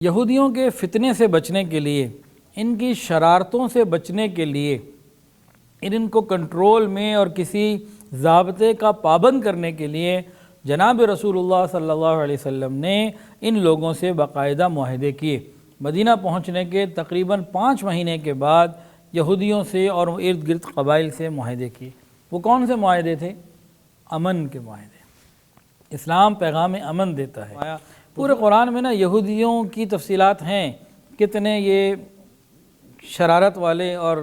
یہودیوں کے فتنے سے بچنے کے لیے، ان کی شرارتوں سے بچنے کے لیے، ان کو کنٹرول میں اور کسی ضابطے کا پابند کرنے کے لیے جناب رسول اللہ صلی اللہ علیہ وسلم نے ان لوگوں سے باقاعدہ معاہدے کیے۔ مدینہ پہنچنے کے تقریباً 5 مہینے کے بعد یہودیوں سے اور ارد گرد قبائل سے معاہدے کیے۔ وہ کون سے معاہدے تھے؟ امن کے معاہدے۔ اسلام پیغام امن دیتا ہے۔ پورے قرآن میں یہودیوں کی تفصیلات ہیں، کتنے یہ شرارت والے اور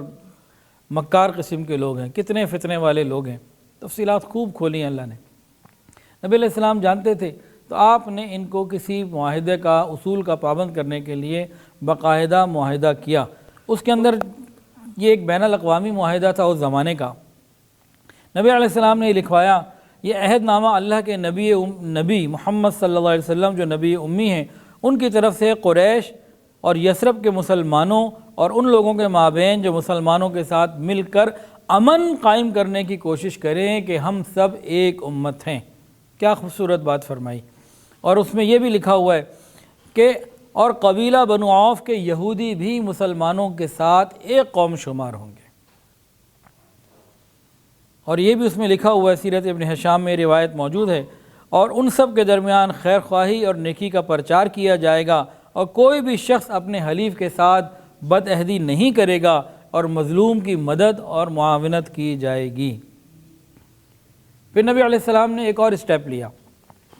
مکار قسم کے لوگ ہیں، کتنے فتنے والے لوگ ہیں، تفصیلات خوب کھولی ہیں اللہ نے۔ نبی علیہ السلام جانتے تھے، تو آپ نے ان کو کسی معاہدے کا، اصول کا پابند کرنے کے لیے باقاعدہ معاہدہ کیا۔ اس کے اندر یہ ایک بین الاقوامی معاہدہ تھا اس زمانے کا۔ نبی علیہ السلام نے یہ لکھوایا، یہ عہد نامہ اللہ کے نبی محمد صلی اللہ علیہ وسلم جو نبی امی ہیں، ان کی طرف سے قریش اور یثرب کے مسلمانوں اور ان لوگوں کے مابین جو مسلمانوں کے ساتھ مل کر امن قائم کرنے کی کوشش کریں کہ ہم سب ایک امت ہیں۔ کیا خوبصورت بات فرمائی۔ اور اس میں یہ بھی لکھا ہوا ہے کہ اور قبیلہ بنو عوف کے یہودی بھی مسلمانوں کے ساتھ ایک قوم شمار ہوں گے۔ اور یہ بھی اس میں لکھا ہوا ہے، سیرت ابن ہشام میں روایت موجود ہے، اور ان سب کے درمیان خیر خواہی اور نیکی کا پرچار کیا جائے گا، اور کوئی بھی شخص اپنے حلیف کے ساتھ بد عہدی نہیں کرے گا، اور مظلوم کی مدد اور معاونت کی جائے گی۔ پھر نبی علیہ السلام نے ایک اور اسٹیپ لیا،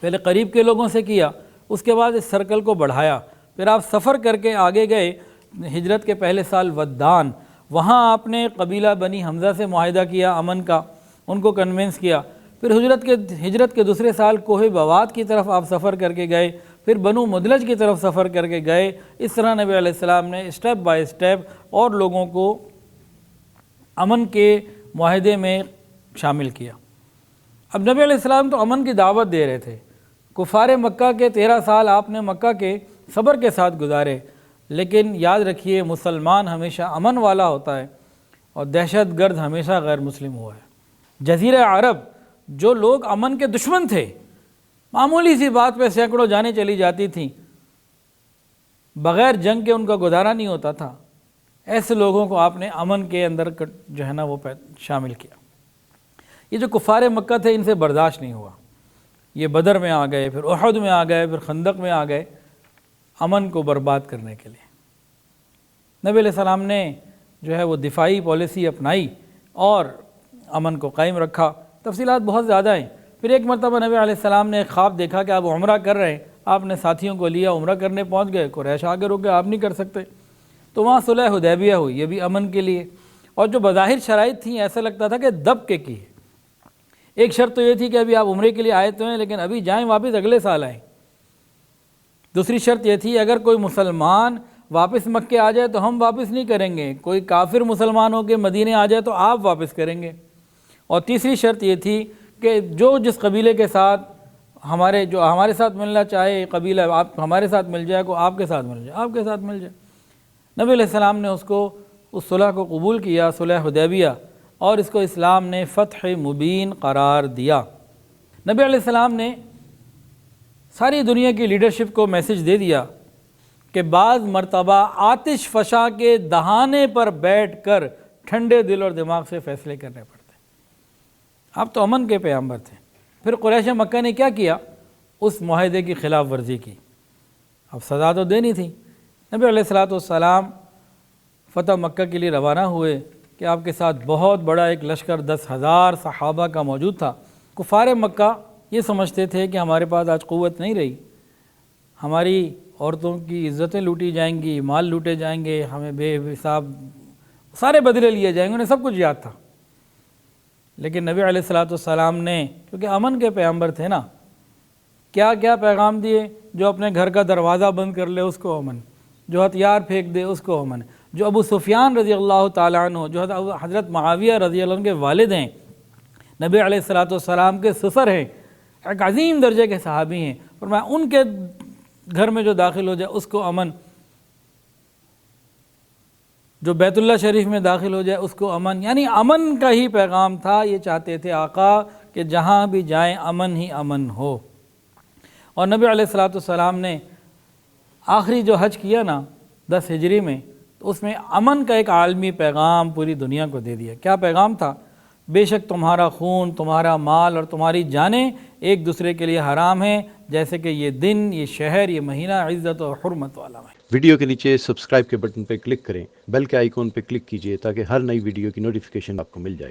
پہلے قریب کے لوگوں سے کیا، اس کے بعد اس سرکل کو بڑھایا۔ پھر آپ سفر کر کے آگے گئے، ہجرت کے پہلے سال ودان، وہاں آپ نے قبیلہ بنی حمزہ سے معاہدہ کیا امن کا، ان کو کنونس کیا۔ پھر ہجرت کے دوسرے سال کوہ بواد کی طرف آپ سفر کر کے گئے، پھر بنو مدلج کی طرف سفر کر کے گئے۔ اس طرح نبی علیہ السلام نے اسٹیپ بائی اسٹیپ اور لوگوں کو امن کے معاہدے میں شامل کیا۔ اب نبی علیہ السلام تو امن کی دعوت دے رہے تھے۔ کفار مکہ کے 13 سال آپ نے مکہ کے صبر کے ساتھ گزارے، لیکن یاد رکھیے مسلمان ہمیشہ امن والا ہوتا ہے اور دہشت گرد ہمیشہ غیر مسلم ہوا ہے۔ جزیرہ عرب جو لوگ امن کے دشمن تھے، معمولی سی بات پہ سینکڑوں جانیں چلی جاتی تھیں، بغیر جنگ کے ان کا گزارا نہیں ہوتا تھا، ایسے لوگوں کو آپ نے امن کے اندر جو ہے نا وہ شامل کیا۔ یہ جو کفار مکہ تھے ان سے برداشت نہیں ہوا، یہ بدر میں آ گئے، پھر احد میں آ گئے، پھر خندق میں آ گئے امن کو برباد کرنے کے لیے۔ نبی علیہ السلام نے جو ہے وہ دفاعی پالیسی اپنائی اور امن کو قائم رکھا۔ تفصیلات بہت زیادہ ہیں۔ پھر ایک مرتبہ نبی علیہ السلام نے ایک خواب دیکھا کہ آپ عمرہ کر رہے ہیں، آپ نے ساتھیوں کو لیا، عمرہ کرنے پہنچ گئے، قریش آگے رک گئے، آپ نہیں کر سکتے، تو وہاں صلح حدیبیہ ہوئی، یہ بھی امن کے لیے، اور جو بظاہر شرائط تھیں ایسا لگتا تھا کہ دب کے کی ہے۔ ایک شرط تو یہ تھی کہ ابھی آپ عمرے کے لیے آئے تو ہیں، لیکن ابھی جائیں واپس اگلے سال آئیں۔ دوسری شرط یہ تھی اگر کوئی مسلمان واپس مکے آ جائے تو ہم واپس نہیں کریں گے، کوئی کافر مسلمان ہو کے مدینے آ جائے تو آپ واپس کریں گے۔ اور تیسری شرط یہ تھی کہ جو جس قبیلے کے ساتھ ہمارے ساتھ ملنا چاہے قبیلہ، آپ ہمارے ساتھ مل جائے، کو آپ کے ساتھ مل جائے، آپ کے ساتھ مل جائے۔ نبی علیہ السلام نے اس صلح کو قبول کیا، صلح حدیبیہ، اور اس کو اسلام نے فتح مبین قرار دیا۔ نبی علیہ السلام نے ساری دنیا کی لیڈرشپ کو میسج دے دیا کہ بعض مرتبہ آتش فشاں کے دہانے پر بیٹھ کر ٹھنڈے دل اور دماغ سے فیصلے کرنے پڑتے۔ آپ تو امن کے پیغمبر تھے۔ پھر قریش مکہ نے کیا کیا؟ اس معاہدے کی خلاف ورزی کی۔ اب سزا تو دینی تھی۔ نبی علیہ السلام فتح مکہ کے لیے روانہ ہوئے کہ آپ کے ساتھ بہت بڑا ایک لشکر 10,000 صحابہ کا موجود تھا۔ کفار مکہ یہ سمجھتے تھے کہ ہمارے پاس آج قوت نہیں رہی، ہماری عورتوں کی عزتیں لوٹی جائیں گی، مال لوٹے جائیں گے، ہمیں بے حساب سارے بدلے لیے جائیں گے، انہیں سب کچھ یاد تھا۔ لیکن نبی علیہ السلام نے، کیونکہ امن کے پیغمبر تھے نا، کیا کیا پیغام دیے؟ جو اپنے گھر کا دروازہ بند کر لے اس کو امن، جو ہتھیار پھینک دے اس کو امن، جو ابو سفیان رضی اللہ تعالیٰ عنہ، جو حضرت معاویہ رضی اللہ عنہ کے والد ہیں، نبی علیہ السلام کے سسر ہیں، ایک عظیم درجے کے صحابی ہیں، اور میں ان کے گھر میں جو داخل ہو جائے اس کو امن، جو بیت اللہ شریف میں داخل ہو جائے اس کو امن، یعنی امن کا ہی پیغام تھا۔ یہ چاہتے تھے آقا کہ جہاں بھی جائیں امن ہی امن ہو۔ اور نبی علیہ السلام نے آخری جو حج کیا نا 10 ہجری میں، تو اس میں امن کا ایک عالمی پیغام پوری دنیا کو دے دیا۔ کیا پیغام تھا؟ بے شک تمہارا خون، تمہارا مال اور تمہاری جانیں ایک دوسرے کے لیے حرام ہیں، جیسے کہ یہ دن، یہ شہر، یہ مہینہ عزت و حرمت والا ہے۔ ویڈیو کے نیچے سبسکرائب کے بٹن پہ کلک کریں، بیل کے آئیکن پہ کلک کیجئے تاکہ ہر نئی ویڈیو کی نوٹیفیکیشن آپ کو مل جائے۔